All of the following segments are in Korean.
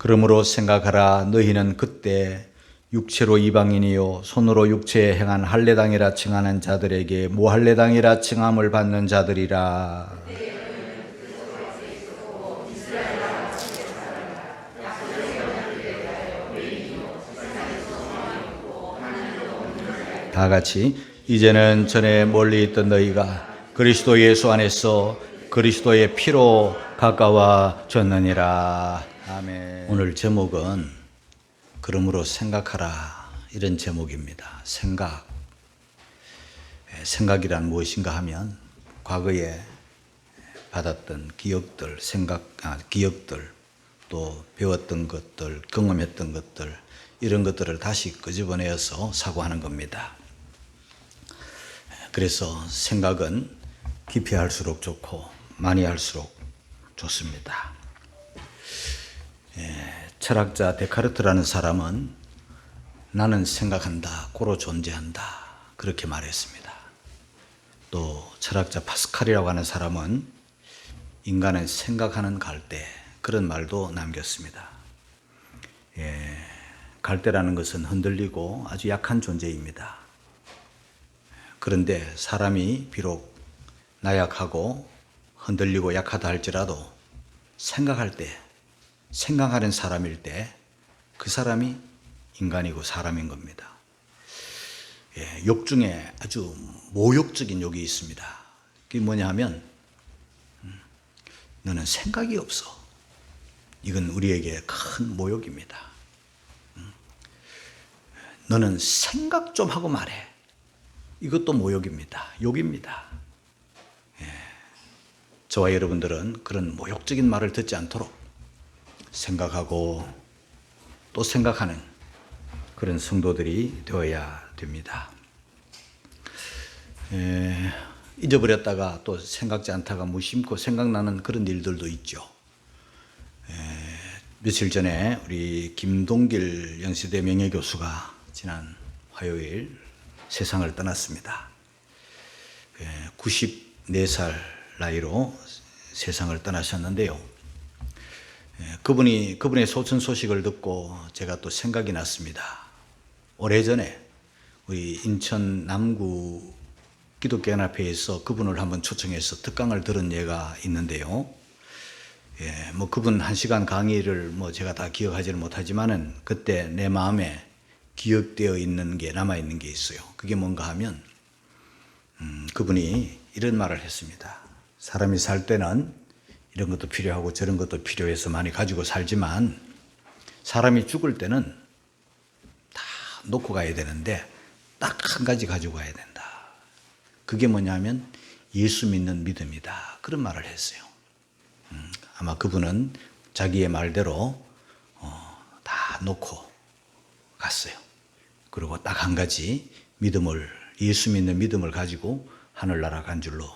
그러므로 생각하라. 너희는 그때 육체로 이방인이요 손으로 육체에 행한 할례당이라 칭하는 자들에게 무할례당이라 칭함을 받는 자들이라. 다 같이 이제는 전에 멀리 있던 너희가 그리스도 예수 안에서 그리스도의 피로 가까워졌느니라. 아멘. 오늘 제목은 그러므로 생각하라, 이런 제목입니다. 생각이란 무엇인가 하면 과거에 받았던 기억들, 기억들, 또 배웠던 것들, 경험했던 것들, 이런 것들을 다시 끄집어내어서 사고하는 겁니다. 그래서 생각은 깊이 할수록 좋고 많이 할수록 좋습니다. 철학자 데카르트라는 사람은 나는 생각한다, 고로 존재한다, 그렇게 말했습니다. 또 철학자 파스칼이라고 하는 사람은 인간은 생각하는 갈대, 그런 말도 남겼습니다. 갈대라는 것은 흔들리고 아주 약한 존재입니다. 그런데 사람이 비록 나약하고 흔들리고 약하다 할지라도 생각할 때, 생각하는 사람일 때 그 사람이 인간이고 사람인 겁니다. 욕 중에 아주 모욕적인 욕이 있습니다. 그게 뭐냐 하면 너는 생각이 없어. 이건 우리에게 큰 모욕입니다. 너는 생각 좀 하고 말해. 이것도 모욕입니다. 욕입니다. 저와 여러분들은 그런 모욕적인 말을 듣지 않도록 생각하고 또 생각하는 그런 성도들이 되어야 됩니다. 잊어버렸다가 또 생각지 않다가 무심코 생각나는 그런 일들도 있죠. 며칠 전에 우리 김동길 연세대 명예교수가 지난 화요일 세상을 떠났습니다. 94살 나이로 세상을 떠나셨는데요. 그분의 소천 소식을 듣고 제가 또 생각이 났습니다. 오래전에 우리 인천 남구 기독교연합회에서 그분을 한번 초청해서 특강을 들은 예가 있는데요. 그분 1시간 강의를 제가 다 기억하지는 못하지만은 그때 내 마음에 기억되어 있는 게, 남아있는 게 있어요. 그게 뭔가 하면, 그분이 이런 말을 했습니다. 사람이 살 때는 이런 것도 필요하고 저런 것도 필요해서 많이 가지고 살지만, 사람이 죽을 때는 다 놓고 가야 되는데, 딱 한 가지 가지고 가야 된다. 그게 뭐냐면, 예수 믿는 믿음이다. 그런 말을 했어요. 아마 그분은 자기의 말대로 다 놓고 갔어요. 그리고 딱 한 가지 예수 믿는 믿음을 가지고 하늘나라 간 줄로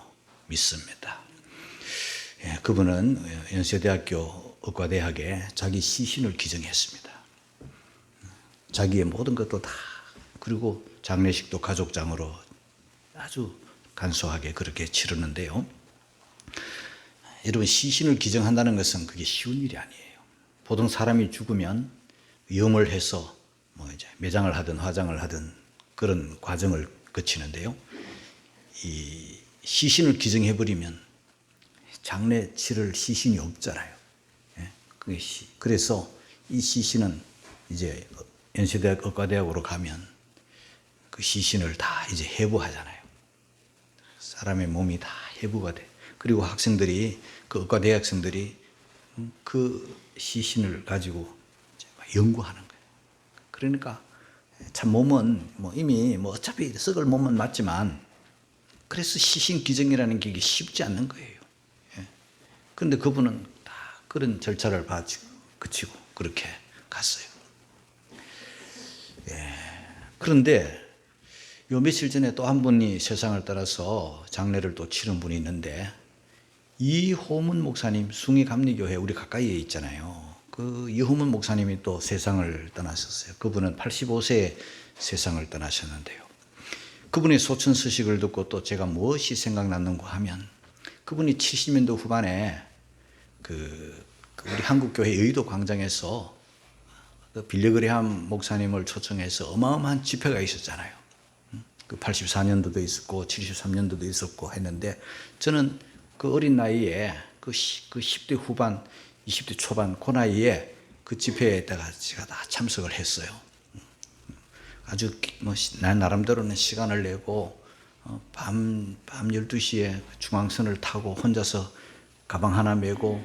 믿습니다. 그분은 연세대학교 의과대학에 자기 시신을 기증했습니다. 자기의 모든 것도 다, 그리고 장례식도 가족장으로 아주 간소하게 그렇게 치르는데요. 여러분, 시신을 기증한다는 것은 그게 쉬운 일이 아니에요. 보통 사람이 죽으면 위험을 해서 이제 매장을 하든 화장을 하든 그런 과정을 거치는데요. 이 시신을 기증해버리면 장례 치를 시신이 없잖아요. 그래서 이 시신은 이제 연세대학 의과대학으로 가면 그 시신을 다 이제 해부하잖아요. 사람의 몸이 다 해부가 돼. 그리고 학생들이, 그 의과대학생들이 그 시신을 가지고 이제 연구하는 거예요. 그러니까 참 몸은 이미 어차피 썩을 몸은 맞지만, 그래서 시신 기증이라는 게 쉽지 않는 거예요. 그런데 그분은 다 그런 절차를 거치고 그렇게 갔어요. 그런데 요 며칠 전에 또 한 분이 세상을 떠나서 장례를 또 치른 분이 있는데, 이호문 목사님, 숭의감리교회 우리 가까이에 있잖아요. 그 이호문 목사님이 또 세상을 떠나셨어요. 그분은 85세에 세상을 떠나셨는데요. 그분의 소천 소식을 듣고 또 제가 무엇이 생각났는가 하면, 그분이 70년대 후반에 우리 한국교회 여의도 광장에서 그 빌리그레함 목사님을 초청해서 어마어마한 집회가 있었잖아요. 그 84년도도 있었고 73년도도 있었고 했는데 저는 그 어린 나이에 그 10대 후반 20대 초반 그 나이에 그 집회에다가 제가 다 참석을 했어요. 아주 난 나름대로는 시간을 내고 밤 12시에 중앙선을 타고 혼자서 가방 하나 메고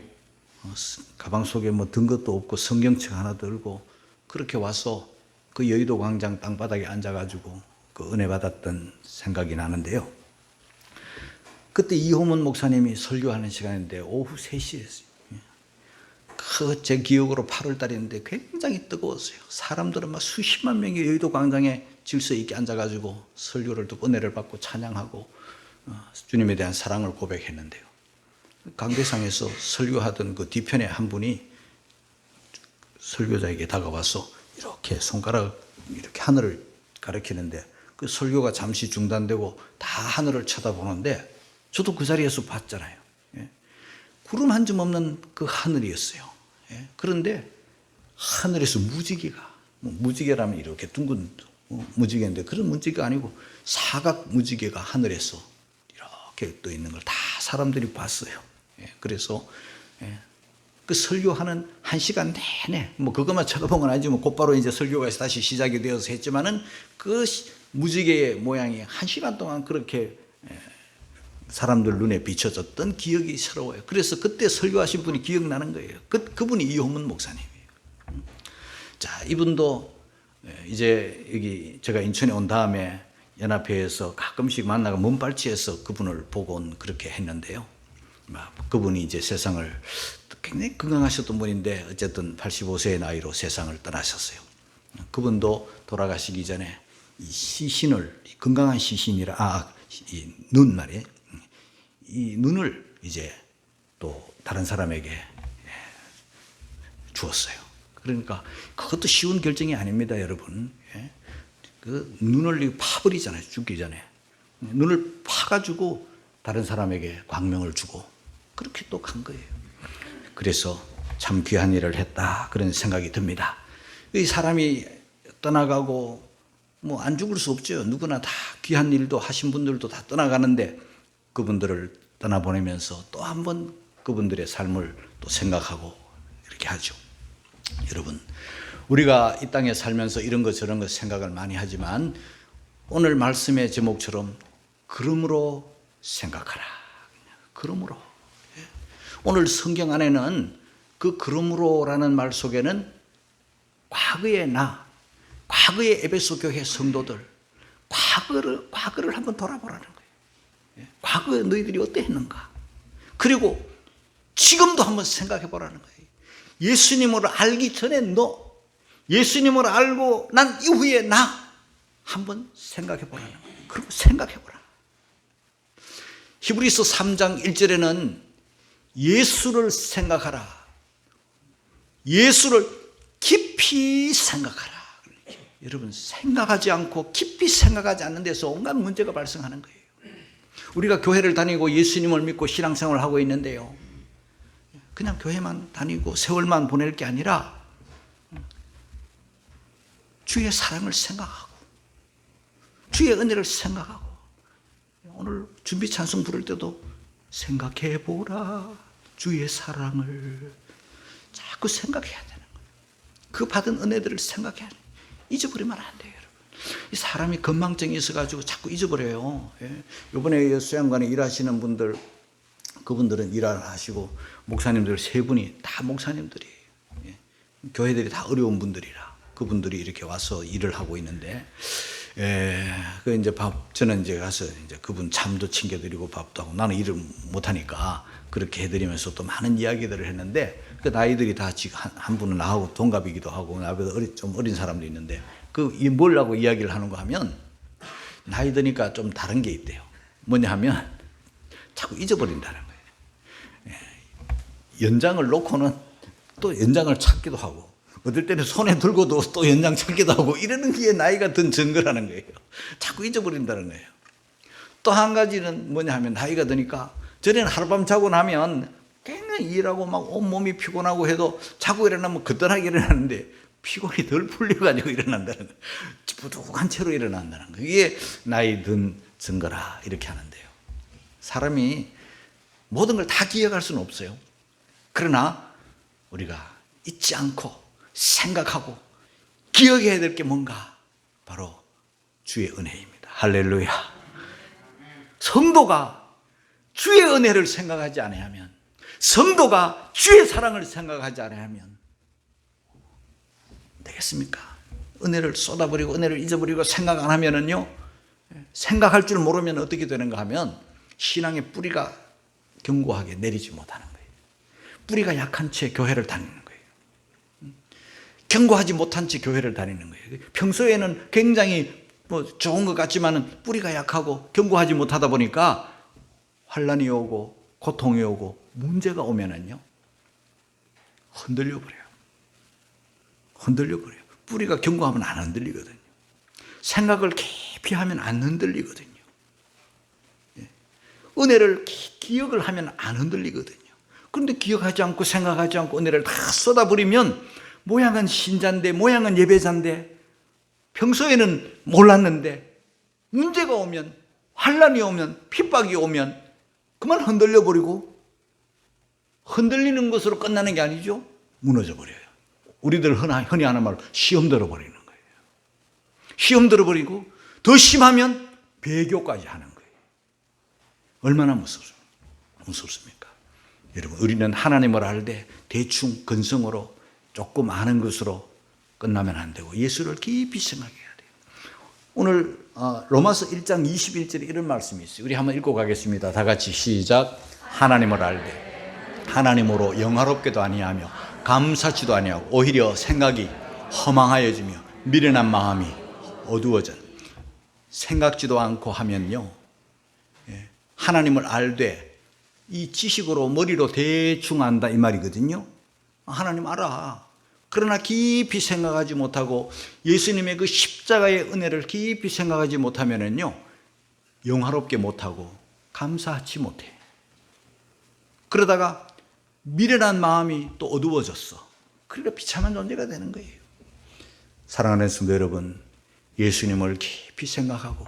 가방 속에 든 것도 없고 성경책 하나 들고 그렇게 와서 그 여의도 광장 땅바닥에 앉아가지고 그 은혜 받았던 생각이 나는데요. 그때 이호문 목사님이 설교하는 시간인데 오후 3시였어요. 그 제 기억으로 8월 달이었는데 굉장히 뜨거웠어요. 사람들은 막 수십만 명이 여의도 광장에 질서 있게 앉아가지고 설교를 듣고 은혜를 받고 찬양하고 주님에 대한 사랑을 고백했는데요. 강대상에서 설교하던 그 뒤편에 한 분이 설교자에게 다가와서 이렇게 손가락 이렇게 하늘을 가리키는데 그 설교가 잠시 중단되고 다 하늘을 쳐다보는데 저도 그 자리에서 봤잖아요. 구름 한 점 없는 그 하늘이었어요. 그런데 하늘에서 무지개가, 무지개라면 이렇게 둥근 무지개인데 그런 무지개가 아니고 사각 무지개가 하늘에서 이렇게 떠 있는 걸 다 사람들이 봤어요. 그래서 그 설교하는 1시간 내내 그것만 쳐다본 건 아니지만 곧바로 이제 설교가 다시 시작이 되어서 했지만은 그 무지개의 모양이 1시간 동안 그렇게 사람들 눈에 비춰졌던 기억이 새로워요. 그래서 그때 설교하신 분이 기억나는 거예요. 그분이 이호문 목사님이에요. 자, 이분도 이제 여기 제가 인천에 온 다음에 연합회에서 가끔씩 만나가 먼발치에서 그분을 보고 온 그렇게 했는데요. 그분이 이제 세상을 굉장히 건강하셨던 분인데 어쨌든 85세의 나이로 세상을 떠나셨어요. 그분도 돌아가시기 전에 이 시신을 건강한 시신이라 이 눈 말이에요. 이 눈을 이제 또 다른 사람에게 주었어요. 그러니까 그것도 쉬운 결정이 아닙니다, 여러분. 그 눈을 파버리잖아요, 죽기 전에. 눈을 파가지고 다른 사람에게 광명을 주고 그렇게 또 간 거예요. 그래서 참 귀한 일을 했다 그런 생각이 듭니다. 이 사람이 떠나가고 안 죽을 수 없죠. 누구나 다 귀한 일도 하신 분들도 다 떠나가는데 그분들을 떠나보내면서 또 한 번 그분들의 삶을 또 생각하고 이렇게 하죠. 여러분, 우리가 이 땅에 살면서 이런 것 저런 것 생각을 많이 하지만 오늘 말씀의 제목처럼 그러므로 생각하라. 그러므로. 오늘 성경 안에는 그 그러므로라는 말 속에는 과거의 과거의 에베소 교회 성도들, 과거를 한번 돌아보라는 거예요. 과거에 너희들이 어땠는가? 그리고 지금도 한번 생각해 보라는 거예요. 예수님을 알기 전에 너, 예수님을 알고 난 이후에 나 한번 생각해 보라는 거예요. 그리고 생각해 보라. 히브리서 3장 1절에는 예수를 생각하라. 예수를 깊이 생각하라. 여러분, 생각하지 않고 깊이 생각하지 않는 데서 온갖 문제가 발생하는 거예요. 우리가 교회를 다니고 예수님을 믿고 신앙생활을 하고 있는데요, 그냥 교회만 다니고 세월만 보낼 게 아니라 주의 사랑을 생각하고 주의 은혜를 생각하고 오늘 준비 찬송 부를 때도 생각해 보라 주의 사랑을 자꾸 생각해야 되는 거예요. 그 받은 은혜들을 생각해야 돼요. 잊어버리면 안 돼요. 이 사람이 건망증이 있어가지고 자꾸 잊어버려요. 이번에 수양관에 일하시는 분들, 그분들은 일을 하시고 목사님들 세 분이 다 목사님들이에요. 교회들이 다 어려운 분들이라 그분들이 이렇게 와서 일을 하고 있는데, 그 이제 저는 이제 가서 이제 그분 잠도 챙겨드리고 밥도 하고 나는 일을 못하니까 그렇게 해드리면서 또 많은 이야기들을 했는데, 그 나이들이 다 지금 한 분은 나하고 동갑이기도 하고 나보다 좀 어린 사람도 있는데, 뭐라고 이야기를 하는가 하면 나이 드니까 좀 다른 게 있대요. 뭐냐 하면 자꾸 잊어버린다는 거예요. 연장을 놓고는 또 연장을 찾기도 하고 어떨 때는 손에 들고도 또 연장 찾기도 하고 이러는 게 나이가 든 증거라는 거예요. 자꾸 잊어버린다는 거예요. 또 한 가지는 뭐냐 하면 나이가 드니까 전에는 하룻밤 자고 나면 굉장히 일하고 막 온몸이 피곤하고 해도 자고 일어나면 거뜬하게 일어나는데 피곤이 덜 풀려가지고 일어난다는 거예요. 부득한 채로 일어난다는 거예요. 이게 나이 든 증거라 이렇게 하는데요. 사람이 모든 걸 다 기억할 수는 없어요. 그러나 우리가 잊지 않고 생각하고 기억해야 될 게 뭔가 바로 주의 은혜입니다. 할렐루야. 성도가 주의 은혜를 생각하지 않으면, 성도가 주의 사랑을 생각하지 않으면 되겠습니까? 은혜를 쏟아버리고 은혜를 잊어버리고 생각 안 하면은요, 생각할 줄 모르면 어떻게 되는가 하면 신앙의 뿌리가 견고하게 내리지 못하는 거예요. 뿌리가 약한 채 교회를 다니는 거예요. 견고하지 못한 채 교회를 다니는 거예요. 평소에는 굉장히 좋은 것 같지만 뿌리가 약하고 견고하지 못하다 보니까 환난이 오고 고통이 오고 문제가 오면은요, 흔들려 버려요. 흔들려 버려요. 뿌리가 견고하면 안 흔들리거든요. 생각을 깊이 하면 안 흔들리거든요. 은혜를 기억을 하면 안 흔들리거든요. 그런데 기억하지 않고 생각하지 않고 은혜를 다 쏟아버리면 모양은 신자인데, 모양은 예배자인데, 평소에는 몰랐는데 문제가 오면, 환난이 오면, 핍박이 오면 그만 흔들려 버리고, 흔들리는 것으로 끝나는 게 아니죠. 무너져 버려요. 우리들 흔히 하는 말로 시험 들어버리는 거예요. 시험 들어버리고 더 심하면 배교까지 하는 거예요. 얼마나 무섭습니까? 여러분, 우리는 하나님을 알 때 대충 근성으로 조금 아는 것으로 끝나면 안 되고 예수를 깊이 생각해야 돼요. 오늘 로마서 1장 21절에 이런 말씀이 있어요. 우리 한번 읽고 가겠습니다. 다 같이 시작. 하나님을 알 때 하나님으로 영화롭게도 아니하며 감사치도 아니하고 오히려 생각이 허망하여지며 미련한 마음이 어두워져 생각지도 않고 하면요, 하나님을 알되 이 지식으로 머리로 대충 안다 이 말이거든요. 하나님 알아. 그러나 깊이 생각하지 못하고 예수님의 그 십자가의 은혜를 깊이 생각하지 못하면은요, 영화롭게 못하고 감사하지 못해. 그러다가 미련한 마음이 또 어두워졌어. 그러니까 비참한 존재가 되는 거예요. 사랑하는 성도 여러분, 예수님을 깊이 생각하고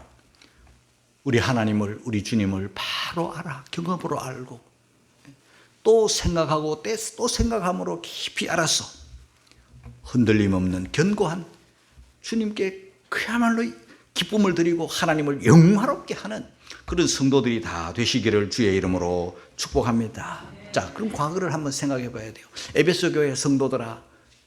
우리 하나님을, 우리 주님을 바로 알아, 경험으로 알고 또 생각하고 또 생각함으로 깊이 알아서 흔들림 없는 견고한 주님께 그야말로 기쁨을 드리고 하나님을 영화롭게 하는 그런 성도들이 다 되시기를 주의 이름으로 축복합니다. 자, 그럼 과거를 한번 생각해 봐야 돼요. 에베소 교회 성도들아,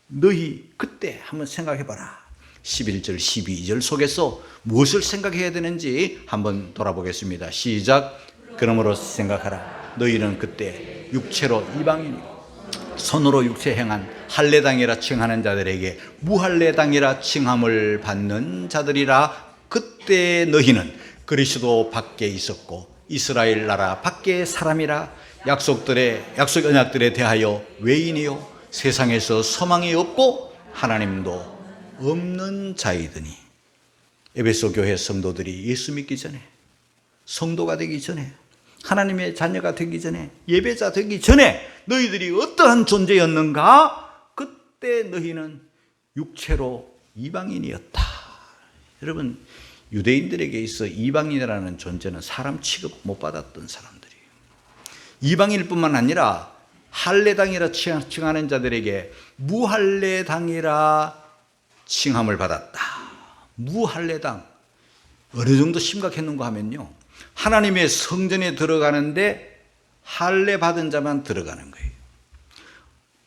너희 그때 한번 생각해 봐라. 11절, 12절 속에서 무엇을 생각해야 되는지 한번 돌아보겠습니다. 시작. 그러므로 생각하라. 너희는 그때 육체로 이방인이고 손으로 육체 행한 할례당이라 칭하는 자들에게 무할례당이라 칭함을 받는 자들이라. 그때 너희는 그리스도 밖에 있었고 이스라엘 나라 밖에 사람이라. 약속 언약들에 대하여 외인이요 세상에서 소망이 없고 하나님도 없는 자이더니. 에베소 교회 성도들이 예수 믿기 전에, 성도가 되기 전에, 하나님의 자녀가 되기 전에, 예배자 되기 전에 너희들이 어떠한 존재였는가? 그때 너희는 육체로 이방인이었다. 여러분, 유대인들에게 있어 이방인이라는 존재는 사람 취급 못 받았던 사람들이에요. 이방인일 뿐만 아니라 할례당이라 칭하는 자들에게 무할례당이라 칭함을 받았다. 무할례당. 어느 정도 심각했는가 하면요, 하나님의 성전에 들어가는데 할례 받은 자만 들어가는 거예요.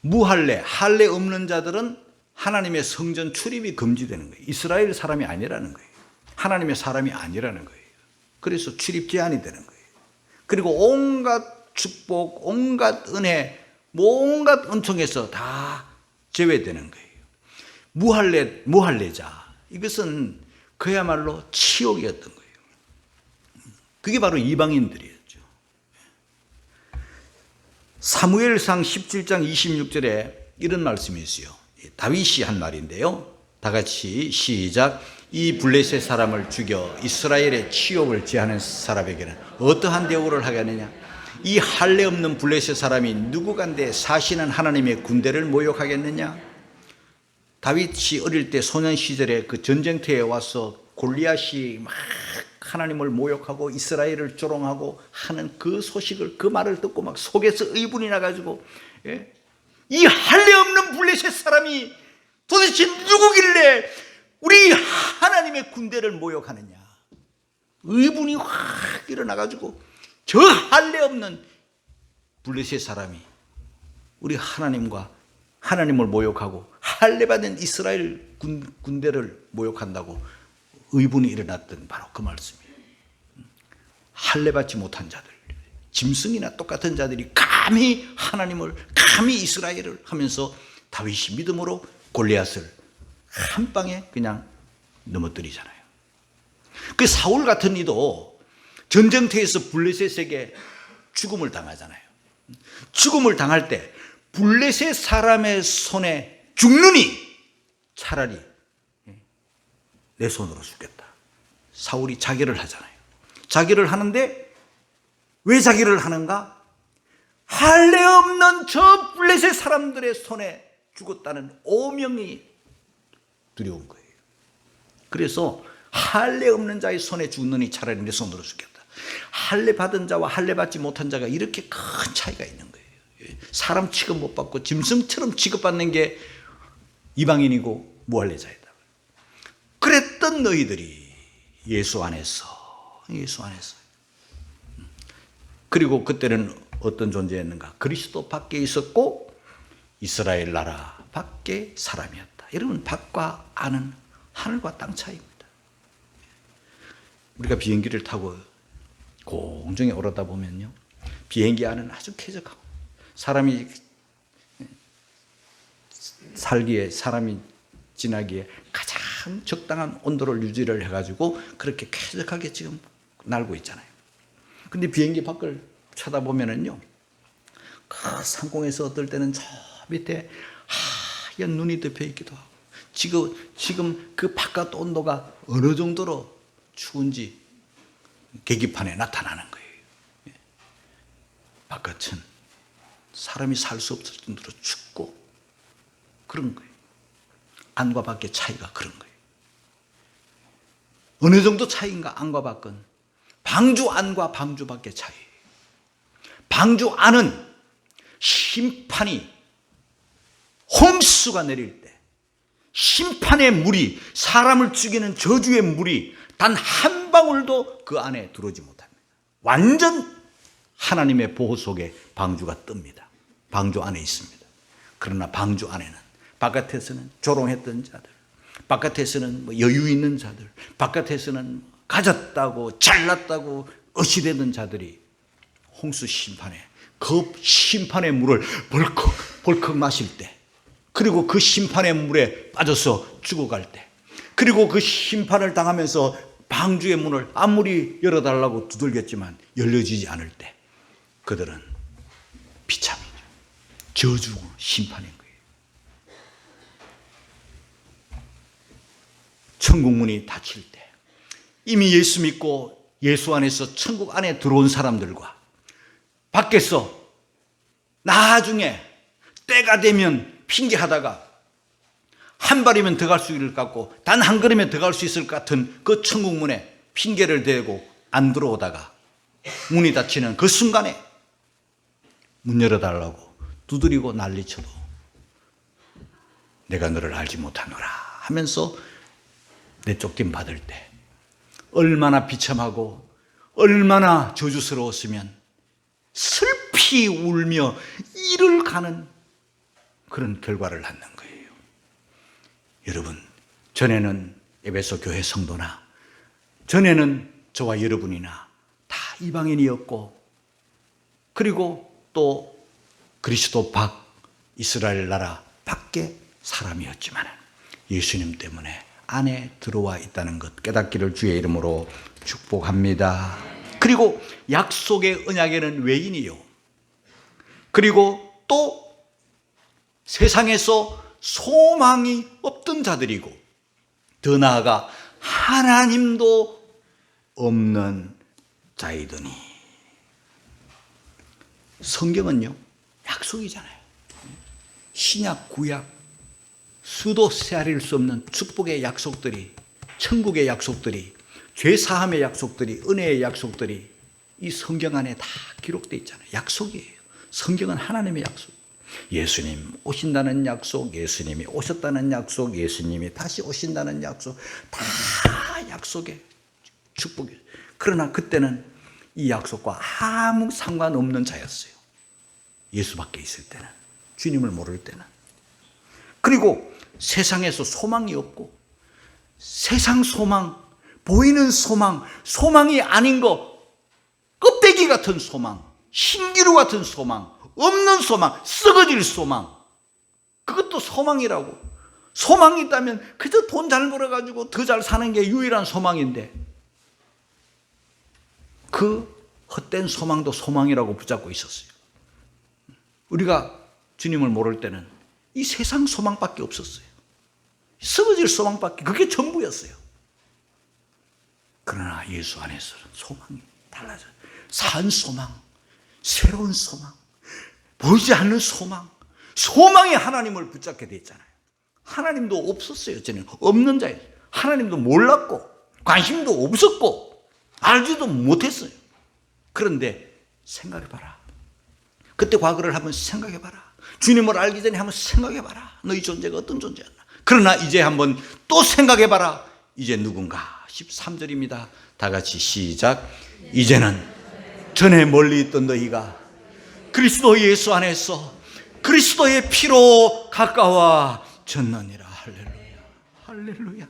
무할례, 할례 없는 자들은 하나님의 성전 출입이 금지되는 거예요. 이스라엘 사람이 아니라는 거예요. 하나님의 사람이 아니라는 거예요. 그래서 출입 제한이 되는 거예요. 그리고 온갖 축복, 온갖 은혜, 온갖 은총에서 다 제외되는 거예요. 무할례자, 이것은 그야말로 치욕이었던 거예요. 그게 바로 이방인들이었죠. 사무엘상 17장 26절에 이런 말씀이 있어요. 다윗이 한 말인데요. 다 같이 시작. 이 블레셋 사람을 죽여 이스라엘의 치욕을 제하는 사람에게는 어떠한 대우를 하겠느냐? 이 할례 없는 블레셋 사람이 누구간데 사시는 하나님의 군대를 모욕하겠느냐? 다윗이 어릴 때 소년 시절에 그 전쟁터에 와서 골리앗이 막 하나님을 모욕하고 이스라엘을 조롱하고 하는 그 소식을, 그 말을 듣고 막 속에서 의분이 나가지고, 예? 이 할례 없는 블레셋 사람이 도대체 누구길래 우리 하나님의 군대를 모욕하느냐. 의분이 확 일어나가지고 저 할례 없는 블레셋 사람이 우리 하나님과 하나님을 모욕하고 할례 받은 이스라엘 군대를 모욕한다고 의분이 일어났던 바로 그 말씀이에요. 할례 받지 못한 자들, 짐승이나 똑같은 자들이 감히 하나님을, 감히 이스라엘을 하면서 다윗이 믿음으로 골리앗을 한 방에 그냥 넘어뜨리잖아요. 그 사울 같은 이도 전쟁터에서 블레셋에게 죽음을 당하잖아요. 죽음을 당할 때 블레셋 사람의 손에 죽느니 차라리 내 손으로 죽겠다. 사울이 자결을 하잖아요. 자결을 하는데 왜 자결을 하는가? 할례 없는 저 블레셋 사람들의 손에 죽었다는 오명이 두려운 거예요. 그래서 할례 없는 자의 손에 죽느니 차라리 내 손으로 죽겠다. 할례 받은 자와 할례 받지 못한 자가 이렇게 큰 차이가 있는 거예요. 사람 취급 못 받고 짐승처럼 취급받는 게 이방인이고 무할례자이다. 그랬던 너희들이 예수 안에서. 그리고 그때는 어떤 존재였는가? 그리스도 밖에 있었고 이스라엘 나라 밖에 사람이었다. 여러분, 밖과 안은 하늘과 땅 차이입니다. 우리가 비행기를 타고 공중에 오르다 보면요, 비행기 안은 아주 쾌적하고 사람이 살기에, 사람이 지나기에 가장 적당한 온도를 유지를 해가지고 그렇게 쾌적하게 지금 날고 있잖아요. 근데 비행기 밖을 쳐다보면은요, 그 상공에서 어떨 때는 저 밑에 하얀 눈이 덮여 있기도 하고, 지금 그 바깥 온도가 어느 정도로 추운지 계기판에 나타나는 거예요. 바깥은 사람이 살 수 없을 정도로 춥고 그런 거예요. 안과 밖의 차이가 그런 거예요. 어느 정도 차이인가? 안과 밖은 방주 안과 방주 밖의 차이. 방주 안은 심판이, 홍수가 내릴 때 심판의 물이, 사람을 죽이는 저주의 물이 단 한 방울도 그 안에 들어오지 못합니다. 완전 하나님의 보호 속에 방주가 뜹니다. 방주 안에 있습니다. 그러나 방주 안에는, 바깥에서는 조롱했던 자들, 바깥에서는 여유 있는 자들, 바깥에서는 가졌다고 잘났다고 어시되던 자들이 홍수 심판에, 그 심판의 물을 벌컥 마실 때, 그리고 그 심판의 물에 빠져서 죽어갈 때, 그리고 그 심판을 당하면서 방주의 문을 아무리 열어달라고 두들겼지만 열려지지 않을 때 그들은 비참이죠. 저주 심판인 거예요. 천국 문이 닫힐 때 이미 예수 믿고 예수 안에서 천국 안에 들어온 사람들과 밖에서 나중에 때가 되면 핑계하다가 한 발이면 들어갈 수 있을 것 같고 단 한 걸음에 들어갈 수 있을 것 같은 그 천국 문에 핑계를 대고 안 들어오다가 문이 닫히는 그 순간에 문 열어달라고 두드리고 난리쳐도 내가 너를 알지 못하노라 하면서 내쫓김 받을 때 얼마나 비참하고 얼마나 저주스러웠으면 슬피 울며 이를 가는 그런 결과를 낳는 거예요. 여러분, 전에는 에베소 교회 성도나 전에는 저와 여러분이나 다 이방인이었고, 그리고 또 그리스도 밖 이스라엘 나라 밖에 사람이었지만 예수님 때문에 안에 들어와 있다는 것 깨닫기를 주의 이름으로 축복합니다. 그리고 약속의 언약에는 외인이요, 그리고 또 세상에서 소망이 없던 자들이고, 더 나아가 하나님도 없는 자이더니. 성경은요 약속이잖아요. 신약 구약 수도 세아릴 수 없는 축복의 약속들이, 천국의 약속들이, 죄사함의 약속들이, 은혜의 약속들이 이 성경 안에 다 기록되어 있잖아요. 약속이에요. 성경은 하나님의 약속. 예수님 오신다는 약속, 예수님이 오셨다는 약속, 예수님이 다시 오신다는 약속, 다 약속의 축복이에요. 그러나 그때는 이 약속과 아무 상관없는 자였어요. 예수밖에 있을 때는, 주님을 모를 때는. 그리고 세상에서 소망이 없고, 세상 소망, 보이는 소망, 소망이 아닌 거, 껍데기 같은 소망, 신기루 같은 소망, 없는 소망, 썩어질 소망, 그것도 소망이라고. 소망이 있다면 그저 돈 잘 벌어가지고 더 잘 사는 게 유일한 소망인데, 그 헛된 소망도 소망이라고 붙잡고 있었어요. 우리가 주님을 모를 때는 이 세상 소망밖에 없었어요. 썩어질 소망밖에, 그게 전부였어요. 그러나 예수 안에서는 소망이 달라져요. 산 소망, 새로운 소망, 보이지 않는 소망, 소망이 하나님을 붙잡게 됐잖아요. 하나님도 없었어요. 저는 없는 자예요. 하나님도 몰랐고 관심도 없었고 알지도 못했어요. 그런데 생각해봐라. 그때 과거를 한번 생각해봐라. 주님을 알기 전에 한번 생각해봐라. 너희 존재가 어떤 존재였나. 그러나 이제 한번 또 생각해봐라. 이제 누군가. 13절입니다. 다 같이 시작. 이제는 전에 멀리 있던 너희가 그리스도 예수 안에서 그리스도의 피로 가까워졌느니라. 할렐루야. 할렐루야.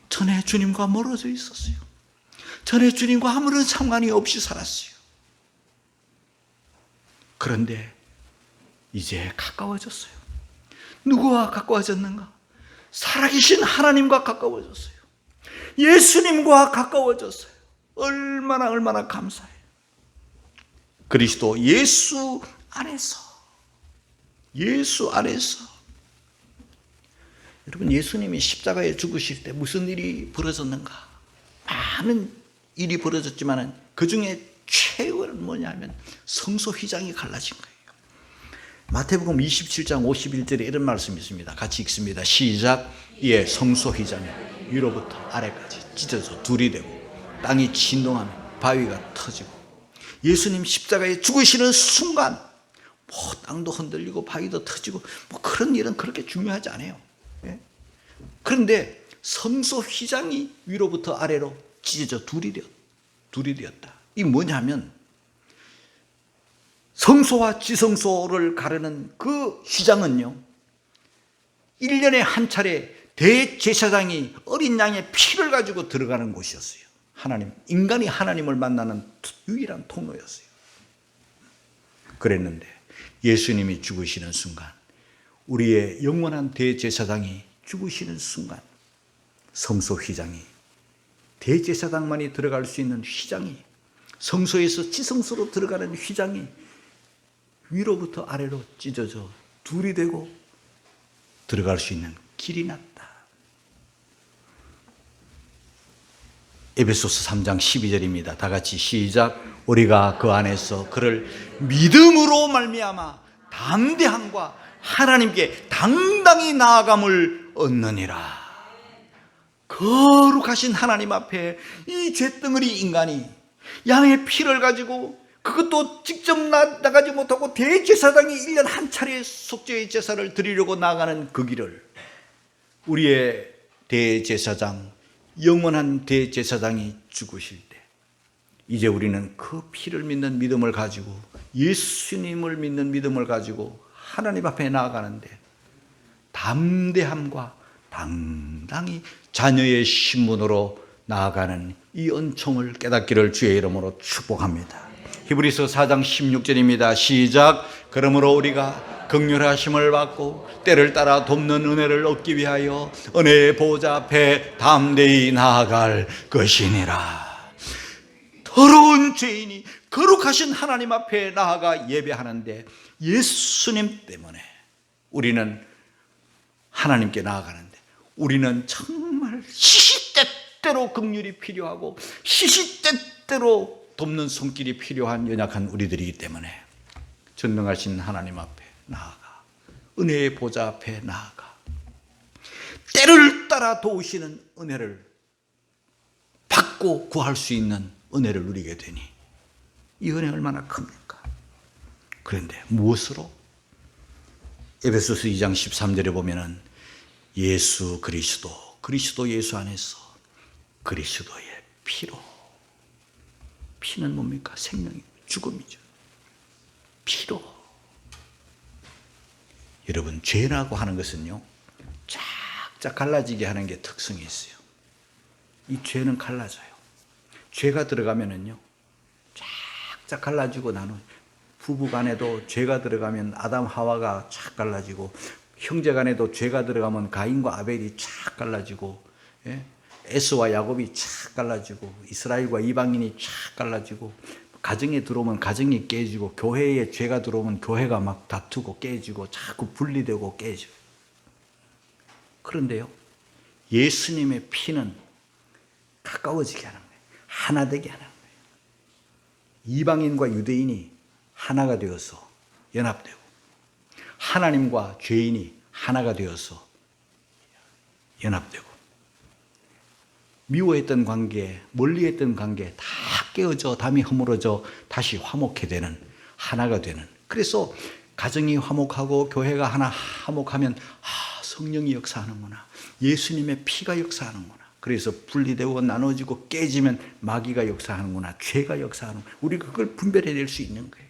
전에 주님과 멀어져 있었어요. 전에 주님과 아무런 상관이 없이 살았어요. 그런데 이제 가까워졌어요. 누구와 가까워졌는가? 살아계신 하나님과 가까워졌어요. 예수님과 가까워졌어요. 얼마나 감사해요. 그리스도 예수 안에서, 예수 안에서. 여러분, 예수님이 십자가에 죽으실 때 무슨 일이 벌어졌는가? 많은 일이 벌어졌지만 그 중에 최고는 뭐냐면 성소 휘장이 갈라진 거예요. 마태복음 27장 51절에 이런 말씀이 있습니다. 같이 읽습니다. 시작. 이에 성소 휘장이 위로부터 아래까지 찢어져 둘이 되고 땅이 진동하며 바위가 터지고. 예수님 십자가에 죽으시는 순간 뭐 땅도 흔들리고 바위도 터지고 뭐 그런 일은 그렇게 중요하지 않아요. 예? 그런데 성소 휘장이 위로부터 아래로 찢어져 둘이 되었다. 이 뭐냐면 성소와 지성소를 가르는 그 휘장은요, 1년에 한 차례 대제사장이 어린 양의 피를 가지고 들어가는 곳이었어요. 인간이 하나님을 만나는 유일한 통로였어요. 그랬는데 예수님이 죽으시는 순간, 우리의 영원한 대제사장이 죽으시는 순간, 성소 휘장이, 대제사장만이 들어갈 수 있는 휘장이, 성소에서 지성소로 들어가는 휘장이 위로부터 아래로 찢어져 둘이 되고 들어갈 수 있는 길이 났다. 에베소서 3장 12절입니다. 다 같이 시작. 우리가 그 안에서 그를 믿음으로 말미암아 담대함과 하나님께 당당히 나아감을 얻느니라. 거룩하신 하나님 앞에 이 잿덩어리 인간이 양의 피를 가지고, 그것도 직접 나가지 못하고 대제사장이 1년 한 차례 속죄의 제사를 드리려고 나가는 그 길을, 우리의 대제사장, 영원한 대제사장이 죽으실 때 이제 우리는 그 피를 믿는 믿음을 가지고, 예수님을 믿는 믿음을 가지고 하나님 앞에 나아가는데 담대함과 당당히 자녀의 신분으로 나아가는 이 은총을 깨닫기를 주의 이름으로 축복합니다. 히브리서 4장 16절입니다. 시작. 그러므로 우리가 긍휼하심을 받고 때를 따라 돕는 은혜를 얻기 위하여 은혜의 보좌 앞에 담대히 나아갈 것이니라. 더러운 죄인이 거룩하신 하나님 앞에 나아가 예배하는데 예수님 때문에 우리는 하나님께 나아가는데, 우리는 정말 시시때때로 긍휼이 필요하고 시시때때로 돕는 손길이 필요한 연약한 우리들이기 때문에 전능하신 하나님 앞에 나아가 은혜의 보좌 앞에 나아가 때를 따라 도우시는 은혜를 받고 구할 수 있는 은혜를 누리게 되니 이 은혜 얼마나 큽니까? 그런데 무엇으로? 에베소서 2장 13절에 보면은 예수 그리스도 예수 안에서 그리스도의 피로. 피는 뭡니까? 생명이고 죽음이죠. 피로. 여러분, 죄라고 하는 것은요, 쫙쫙 갈라지게 하는 게 특성이 있어요. 이 죄는 갈라져요. 죄가 들어가면은요, 쫙쫙 갈라지고 나눠. 부부 간에도 죄가 들어가면 아담 하와가 쫙 갈라지고, 형제 간에도 죄가 들어가면 가인과 아벨이 쫙 갈라지고, 에스와 야곱이 쫙 갈라지고, 이스라엘과 이방인이 쫙 갈라지고, 가정에 들어오면 가정이 깨지고, 교회에 죄가 들어오면 교회가 막 다투고 깨지고, 자꾸 분리되고 깨지고. 그런데요, 예수님의 피는 가까워지게 하는 거예요. 하나 되게 하는 거예요. 이방인과 유대인이 하나가 되어서 연합되고, 하나님과 죄인이 하나가 되어서 연합되고, 미워했던 관계, 멀리했던 관계 다 깨어져 담이 허물어져 다시 화목해 되는, 하나가 되는. 그래서 가정이 화목하고 교회가 하나 화목하면 성령이 역사하는구나, 예수님의 피가 역사하는구나. 그래서 분리되고 나눠지고 깨지면 마귀가 역사하는구나, 죄가 역사하는구나. 우리가 그걸 분별해낼 수 있는 거예요.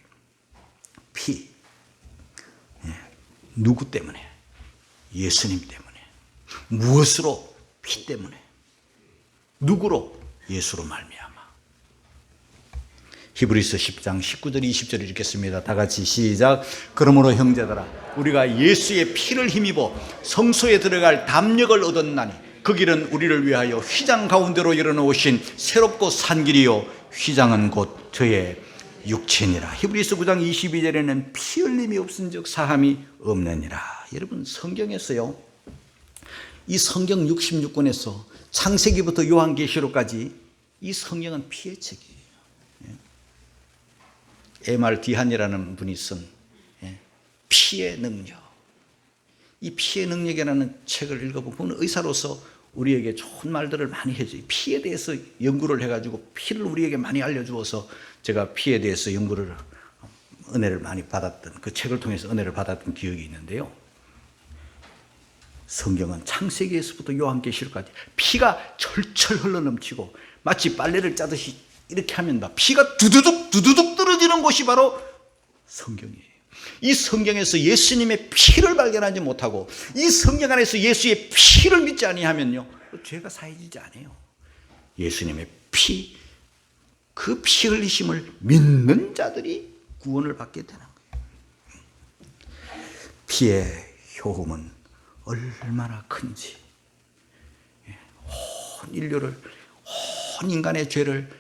피. 누구 때문에? 예수님 때문에. 무엇으로? 피 때문에. 누구로? 예수로 말미암아. 히브리서 10장 19절 20절 읽겠습니다. 다 같이 시작. 그러므로 형제들아, 우리가 예수의 피를 힘입어 성소에 들어갈 담력을 얻었나니 그 길은 우리를 위하여 휘장 가운데로 열어놓으신 새롭고 산 길이요 휘장은 곧 저의 육체니라. 히브리서 9장 22절에는 피 흘림이 없은즉 사함이 없느니라. 여러분, 성경에서요, 이 성경 66권에서 창세기부터 요한계시록까지 이 성경은 피의 책이에요. 에말 디한이라는 분이 쓴 피의 능력. 이 피의 능력이라는 책을 읽어보면 의사로서 우리에게 좋은 말들을 많이 해줘요. 피에 대해서 연구를 해가지고 피를 우리에게 많이 알려주어서 제가 피에 대해서 연구를, 은혜를 많이 받았던, 그 책을 통해서 은혜를 받았던 기억이 있는데요. 성경은 창세기에서부터 요한계시록까지 피가 철철 흘러넘치고 마치 빨래를 짜듯이 이렇게 하면 다 피가 두두둑 떨어지는 곳이 바로 성경이에요. 이 성경에서 예수님의 피를 발견하지 못하고 이 성경 안에서 예수의 피를 믿지 아니하면요, 죄가 사해지지 않아요. 예수님의 피, 그 피 흘리심을 믿는 자들이 구원을 받게 되는 거예요. 피의 효험은 얼마나 큰지, 온 인류를, 온 인간의 죄를,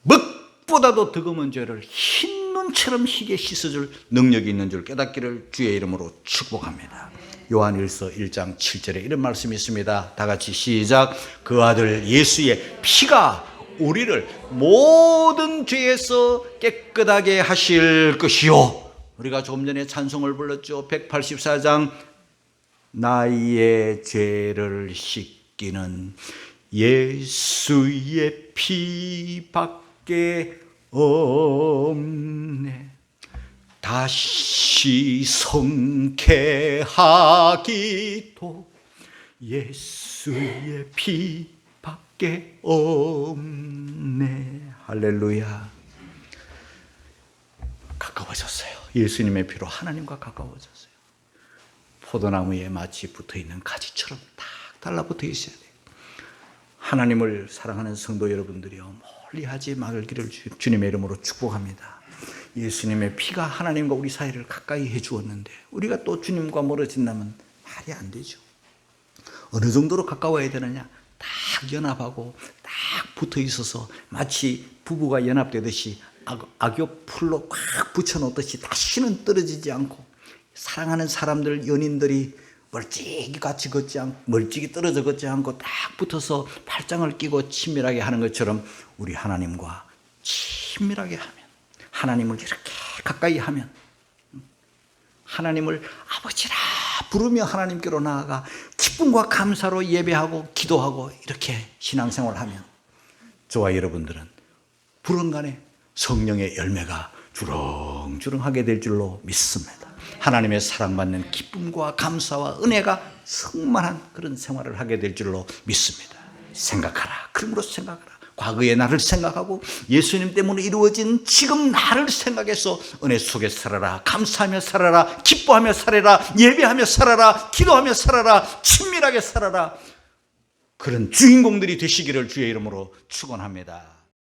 먹보다도 더 검은 죄를 흰 눈처럼 희게 씻어줄 능력이 있는 줄 깨닫기를 주의 이름으로 축복합니다. 요한일서 1장 7절에 이런 말씀이 있습니다. 다 같이 시작. 그 아들 예수의 피가 우리를 모든 죄에서 깨끗하게 하실 것이요. 우리가 조금 전에 찬송을 불렀죠. 184장 나의 죄를 씻기는 예수의 피밖에 없네. 다시 성쾌하기도 예수의 피밖에 없네. 할렐루야. 가까워졌어요. 예수님의 피로 하나님과 가까워졌어요. 포도나무에 마치 붙어있는 가지처럼 딱 달라붙어 있어야 돼요. 하나님을 사랑하는 성도 여러분들이요, 멀리하지 말기를 주님의 이름으로 축복합니다. 예수님의 피가 하나님과 우리 사이를 가까이 해주었는데 우리가 또 주님과 멀어진다면 말이 안 되죠. 어느 정도로 가까워야 되느냐? 딱 연합하고 딱 붙어 있어서 마치 부부가 연합되듯이 악교 풀로 꽉 붙여놓듯이 다시는 떨어지지 않고, 사랑하는 사람들, 연인들이 멀찍이 같이 걷지 않고, 멀찍이 떨어져 걷지 않고 딱 붙어서 팔짱을 끼고 친밀하게 하는 것처럼 우리 하나님과 친밀하게 하면, 하나님을 이렇게 가까이 하면 하나님을 아버지라 부르며 하나님께로 나아가 기쁨과 감사로 예배하고 기도하고 이렇게 신앙생활을 하면 저와 여러분들은 불언간에 성령의 열매가 주렁주렁하게 될 줄로 믿습니다. 하나님의 사랑받는 기쁨과 감사와 은혜가 충만한 그런 생활을 하게 될 줄로 믿습니다. 생각하라. 그러므로 생각하라. 과거의 나를 생각하고 예수님 때문에 이루어진 지금 나를 생각해서 은혜 속에 살아라. 감사하며 살아라. 기뻐하며 살아라. 예배하며 살아라. 기도하며 살아라. 친밀하게 살아라. 그런 주인공들이 되시기를 주의 이름으로 축원합니다.